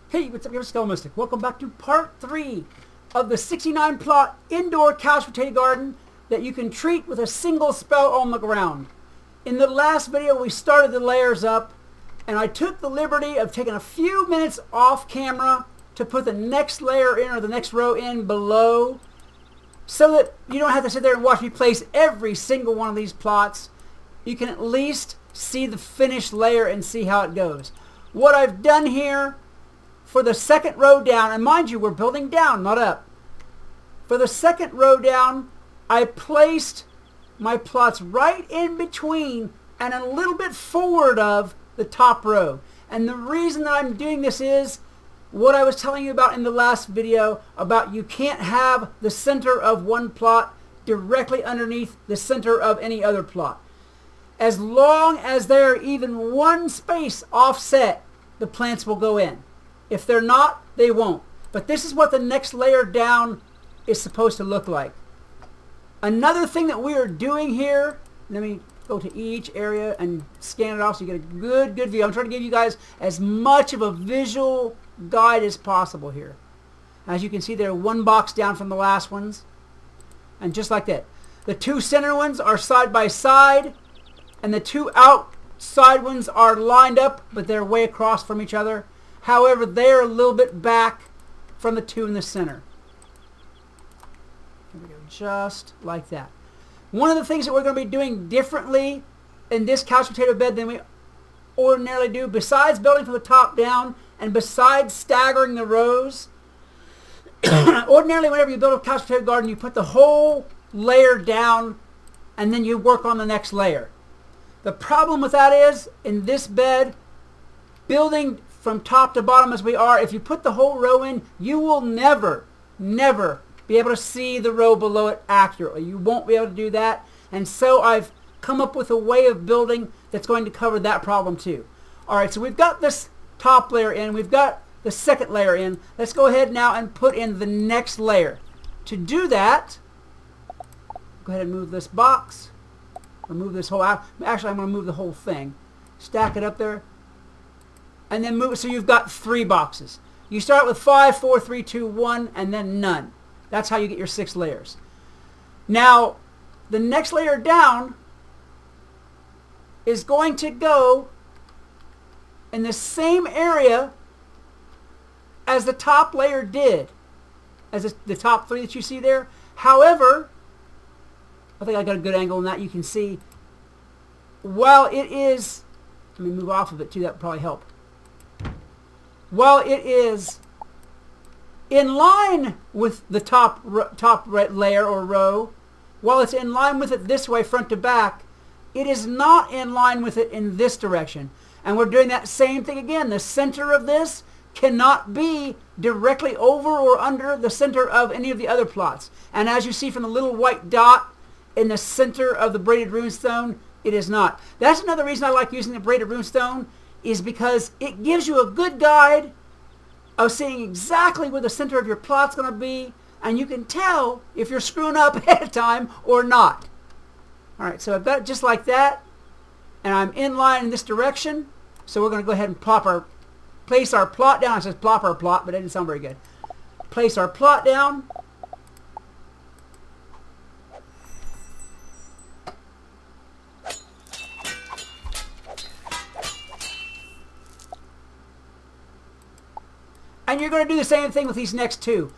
Hey, what's up, Skelemystyk? Welcome back to part 3 of the 69 plot indoor couch potato garden that you can treat with a single spell on the ground. In the last video we started the layers up and I took the liberty of taking a few minutes off camera to put the next layer in or the next row in below so that you don't have to sit there and watch me place every single one of these plots. You can at least see the finished layer and see how it goes. What I've done here for the second row down, and mind you, we're building down, not up. For the second row down, I placed my plots right in between and a little bit forward of the top row. And the reason that I'm doing this is what I was telling you about in the last video about you can't have the center of one plot directly underneath the center of any other plot. As long as they're even one space offset, the plants will go in. If they're not, they won't. But this is what the next layer down is supposed to look like. Another thing that we are doing here, let me go to each area and scan it off so you get a good view. I'm trying to give you guys as much of a visual guide as possible here. As you can see, they're one box down from the last ones. And just like that. The two center ones are side by side, and the two outside ones are lined up, but they're way across from each other. However, they're a little bit back from the two in the center. Here we go, just like that. One of the things that we're going to be doing differently in this couch potato bed than we ordinarily do, besides building from the top down and besides staggering the rows, ordinarily whenever you build a couch potato garden, you put the whole layer down and then you work on the next layer. The problem with that is, in this bed, building from top to bottom as we are, if you put the whole row in, you will never be able to see the row below it accurately. You won't be able to do that. And so I've come up with a way of building that's going to cover that problem too. Alright, so we've got this top layer in, we've got the second layer in. Let's go ahead now and put in the next layer. To do that, go ahead and move this box. Remove this whole, actually I'm going to move the whole thing. Stack it up there. And then move it so you've got 3 boxes. You start with 5, 4, 3, 2, 1, and then none. That's how you get your 6 layers. Now, the next layer down is going to go in the same area as the top layer did, as the top 3 that you see there. However, I think I got a good angle on that. You can see, while it is, let me move off of it too, that would probably help. While it is in line with the top layer or row, while it's in line with it this way, front to back, it is not in line with it in this direction. And we're doing that same thing again. The center of this cannot be directly over or under the center of any of the other plots. And as you see from the little white dot in the center of the braided runestone, it is not. That's another reason I like using the braided runestone, is because it gives you a good guide of seeing exactly where the center of your plot's going to be, and you can tell if you're screwing up ahead of time or not. Alright, so I've got it just like that, and I'm in line in this direction, so we're going to go ahead and place our plot down. It says plop our plot, but it didn't sound very good. Place our plot down. And you're going to do the same thing with these next 2.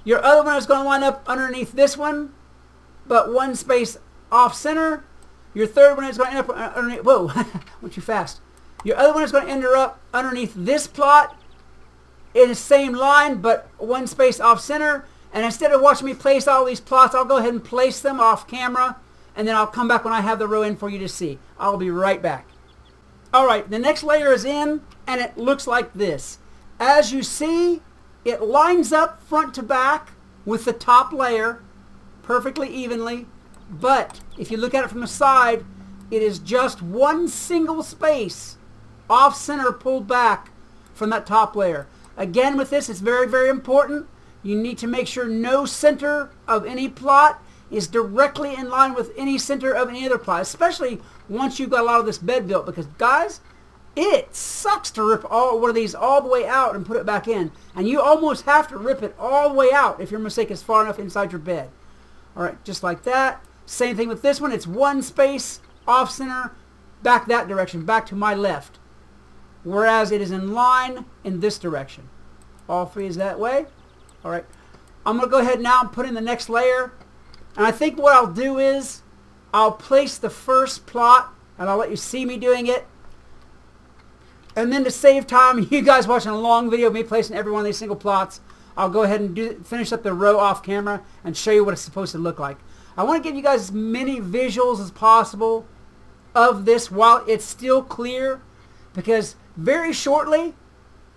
Your other one is going to line up underneath this one, but one space off center. Your third one is going to end up underneath, whoa, went too fast. Your other one is going to end up underneath this plot in the same line, but one space off center. And instead of watching me place all these plots, I'll go ahead and place them off camera, and then I'll come back when I have the row in for you to see. I'll be right back. Alright, the next layer is in, and it looks like this. As you see, it lines up front to back with the top layer perfectly evenly, but if you look at it from the side, it is just one single space off center pulled back from that top layer. Again, with this, it's very important. You need to make sure no center of any plot is directly in line with any center of any other plot, especially once you've got a lot of this bed built, because guys, It sucks to rip one of these all the way out and put it back in. And you almost have to rip it all the way out if your mistake is far enough inside your bed. Alright, just like that. Same thing with this one. It's one space off center, back that direction, back to my left. Whereas it is in line in this direction. All three is that way. Alright, I'm going to go ahead now and put in the next layer. And I think what I'll do is I'll place the first plot, and I'll let you see me doing it. And then to save time, you guys watching a long video of me placing every one of these single plots, I'll go ahead and finish up the row off camera and show you what it's supposed to look like. I want to give you guys as many visuals as possible of this while it's still clear, because very shortly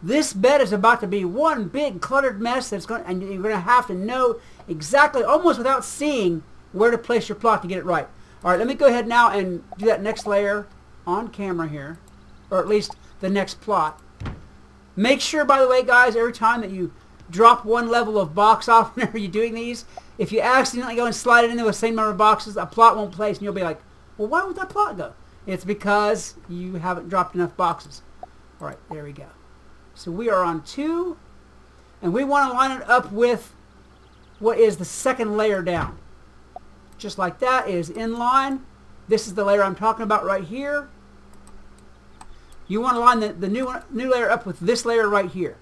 this bed is about to be one big cluttered mess and you're going to have to know exactly, almost without seeing, where to place your plot to get it right. Alright, let me go ahead now and do that next layer on camera here, or at least the next plot. Make sure, by the way, guys, every time that you drop one level of box off whenever you're doing these, if you accidentally go and slide it into the same number of boxes, a plot won't place, and you'll be like, well, why would that plot go? It's because you haven't dropped enough boxes. Alright, there we go. So we are on 2, and we want to line it up with what is the second layer down. Just like that, it is in line. This is the layer I'm talking about right here. You want to line the new layer up with this layer right here.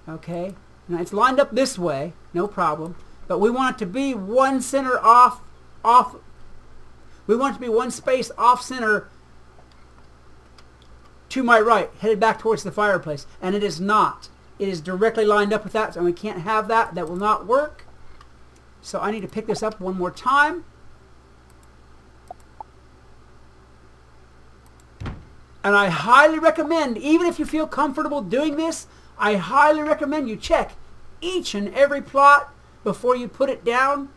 Okay, now it's lined up this way, no problem. But we want it to be one center off. We want it to be one space off center to my right, headed back towards the fireplace. And it is not. It is directly lined up with that, and we can't have that. That will not work. So I need to pick this up one more time. And I highly recommend, even if you feel comfortable doing this, I highly recommend you check each and every plot before you put it down,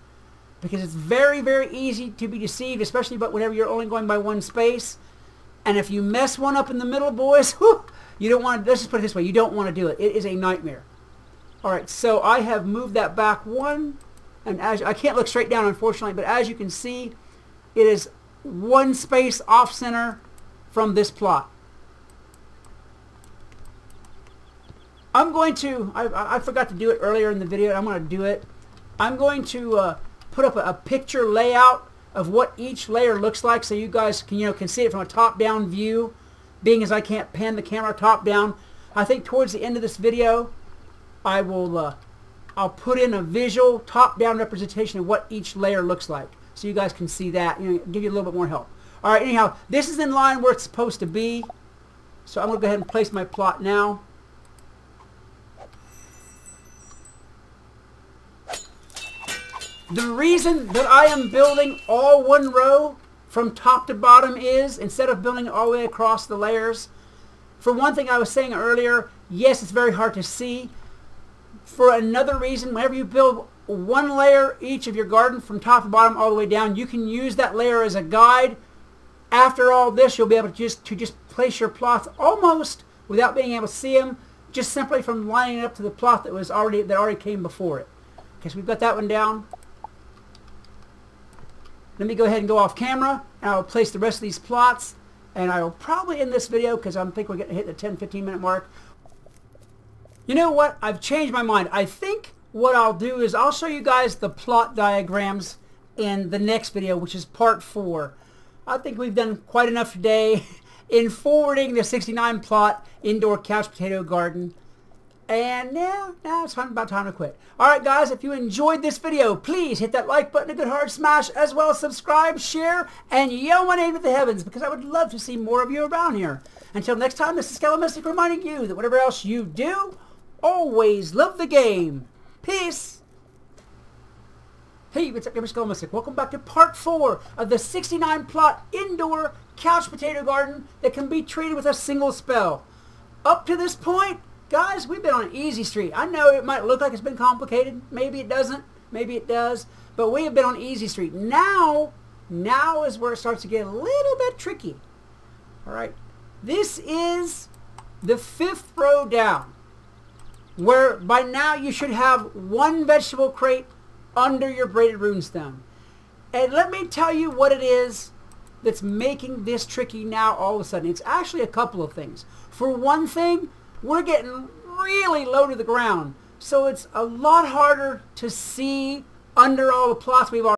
because it's very, very easy to be deceived, especially whenever you're only going by one space. And if you mess one up in the middle, boys, whew, you don't want to, let's just put it this way, you don't want to do it. It is a nightmare. Alright, so I have moved that back one, and as I can't look straight down, unfortunately, but as you can see, it is one space off center from this plot. I'm going to, I forgot to do it earlier in the video, and I'm going to do it. I'm going to put up a picture layout of what each layer looks like, so you guys can see it from a top-down view, being as I can't pan the camera top-down. I think towards the end of this video, I'll put in a visual top-down representation of what each layer looks like, so you guys can see that, give you a little bit more help. Alright, anyhow, this is in line where it's supposed to be, so I'm going to go ahead and place my plot now. The reason that I am building all one row from top to bottom is, instead of building all the way across the layers, for one thing I was saying earlier, yes, it's very hard to see. For another reason, whenever you build one layer each of your garden from top to bottom all the way down, you can use that layer as a guide. After all this, you'll be able to just place your plots almost without being able to see them, just simply from lining it up to the plot that already came before it. Okay, so we've got that one down. Let me go ahead and go off camera, and I'll place the rest of these plots, and I will probably end this video because I think we're getting to hit the 10-15 minute mark. You know what? I've changed my mind. I think what I'll do is I'll show you guys the plot diagrams in the next video, which is part 4. I think we've done quite enough today in forwarding the 69 plot indoor couch potato garden. And now it's about time to quit. Alright guys, if you enjoyed this video, please hit that like button, a good hard smash, as well as subscribe, share, and yell my name to the heavens, because I would love to see more of you around here. Until next time, this is Skelemystyk reminding you that whatever else you do, always love the game. Peace! Hey, what's up, I'm Skelemystyk. Welcome back to part 4 of the 69 plot indoor couch potato garden that can be treated with a single spell. Up to this point, guys, we've been on easy street. I know it might look like it's been complicated. Maybe it doesn't. Maybe it does. But we have been on easy street. Now is where it starts to get a little bit tricky. Alright. This is the 5th row down, where by now you should have one vegetable crate under your braided runestone. And let me tell you what it is that's making this tricky now all of a sudden? It's actually a couple of things. For one thing, we're getting really low to the ground, so it's a lot harder to see under all the plots we've already